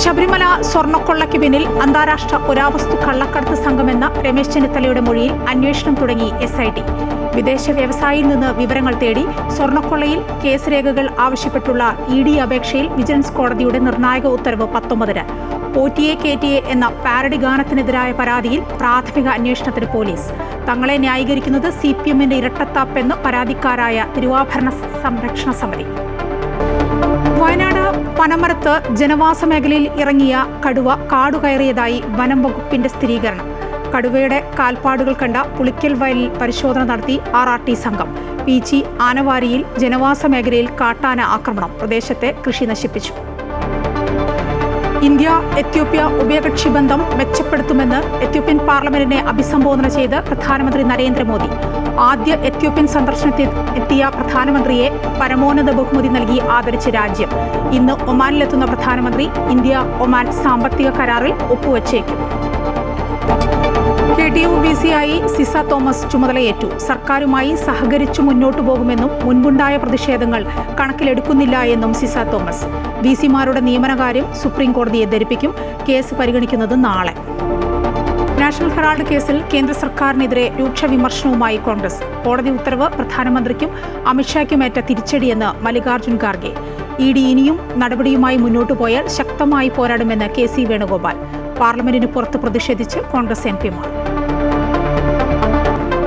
ശബരിമല സ്വർണ്ണക്കൊള്ളയ്ക്ക് പിന്നിൽ അന്താരാഷ്ട്ര പുരാവസ്തു കള്ളക്കടത്ത് സംഘമെന്ന രമേശ് ചെന്നിത്തലയുടെ മൊഴിയിൽ അന്വേഷണം തുടങ്ങി SIT. വിദേശ വ്യവസായിയിൽ നിന്ന് വിവരങ്ങൾ തേടി സ്വർണ്ണക്കൊള്ളയിൽ കേസ് രേഖകൾ ആവശ്യപ്പെട്ടുള്ള ED അപേക്ഷയിൽ വിജിലൻസ് കോടതിയുടെ നിർണായക ഉത്തരവ് 19-ന്. OTA KTA എന്ന പാരഡി ഗാനത്തിനെതിരായ പരാതിയിൽ പ്രാഥമിക അന്വേഷണത്തിന് പോലീസ്. തങ്ങളെ ന്യായീകരിക്കുന്നത് CPMന്റെ ഇരട്ടത്താപ്പെന്ന് പരാതിക്കാരായ തിരുവാഭരണ സംരക്ഷണ സമിതി. വയനാട് പനമരത്ത് ജനവാസ മേഖലയിൽ ഇറങ്ങിയ കടുവ കാടുകയറിയതായി വനം വകുപ്പിന്റെ സ്ഥിരീകരണം. കടുവയുടെ കാൽപ്പാടുകൾ കണ്ട പുളിക്കൽ വയലിൽ പരിശോധന നടത്തി RRT സംഘം. പീച്ചി ആനവാരിയിൽ ജനവാസ മേഖലയിൽ കാട്ടാന ആക്രമണം, പ്രദേശത്തെ കൃഷി നശിപ്പിച്ചു. ഇന്ത്യ എത്യോപ്യ ഉഭയകക്ഷി ബന്ധം മെച്ചപ്പെടുത്തുമെന്ന് എത്യോപ്യൻ പാർലമെന്റിനെ അഭിസംബോധന ചെയ്ത് പ്രധാനമന്ത്രി നരേന്ദ്രമോദി. ആദ്യ എത്യോപ്യൻ സന്ദർശനത്തിൽ എത്തിയ പ്രധാനമന്ത്രിയെ പരമോന്നത ബഹുമതി നൽകി ആദരിച്ച രാജ്യം. ഇന്ന് ഒമാനിലെത്തുന്ന പ്രധാനമന്ത്രി ഇന്ത്യ ഒമാൻ സാമ്പത്തിക കരാറിൽ ഒപ്പുവച്ചേക്കും. KTU-BC ആയി സിസ തോമസ് ചുമതലയേറ്റു. സർക്കാരുമായി സഹകരിച്ചു മുന്നോട്ടു പോകുമെന്നും മുൻപുണ്ടായ പ്രതിഷേധങ്ങൾ കണക്കിലെടുക്കുന്നില്ല എന്നും സിസ തോമസ്. VC-മാരുടെ നിയമനകാര്യം സുപ്രീം കോടതിയെ ധരിപ്പിക്കും. കേസ് പരിഗണിക്കുന്നത് നാളെ. നാഷണൽ ഹെറാൾഡ് കേസിൽ കേന്ദ്ര സർക്കാരിനെതിരെ രൂക്ഷ വിമർശനവുമായി കോൺഗ്രസ്. കോടതി ഉത്തരവ് പ്രധാനമന്ത്രിക്കും അമിത്ഷായ്ക്കുമേറ്റ തിരിച്ചടിയെന്ന് മല്ലികാർജ്ജുൻ ഖാർഗെ. ED ഇനിയും നടപടിയുമായി മുന്നോട്ടു പോയാൽ ശക്തമായി പോരാടുമെന്ന് KC വേണുഗോപാൽ. പാർലമെന്റിന് പുറത്ത് പ്രതിഷേധിച്ച് കോൺഗ്രസ് MP-മാർ.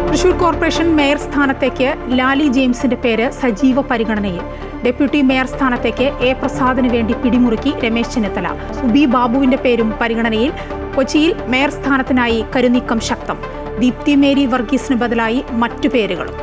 തൃശൂർ കോർപ്പറേഷൻ മേയർ സ്ഥാനത്തേക്ക് ലാലി ജെയിംസിന്റെ പേര് സജീവ പരിഗണനയിൽ. ഡെപ്യൂട്ടി മേയർ സ്ഥാനത്തേക്ക് A പ്രസാദിന് വേണ്ടി പിടിമുറുക്കി രമേശ് ചെന്നിത്തല. സുബി ബാബുവിന്റെ പേരും പരിഗണനയിൽ. കൊച്ചിയിൽ മേയർ സ്ഥാനത്തിനായി കരുനീക്കം ശക്തം. ദീപ്തി മേരി വർഗീസിന് ബദലായി മറ്റു പേരുകളും.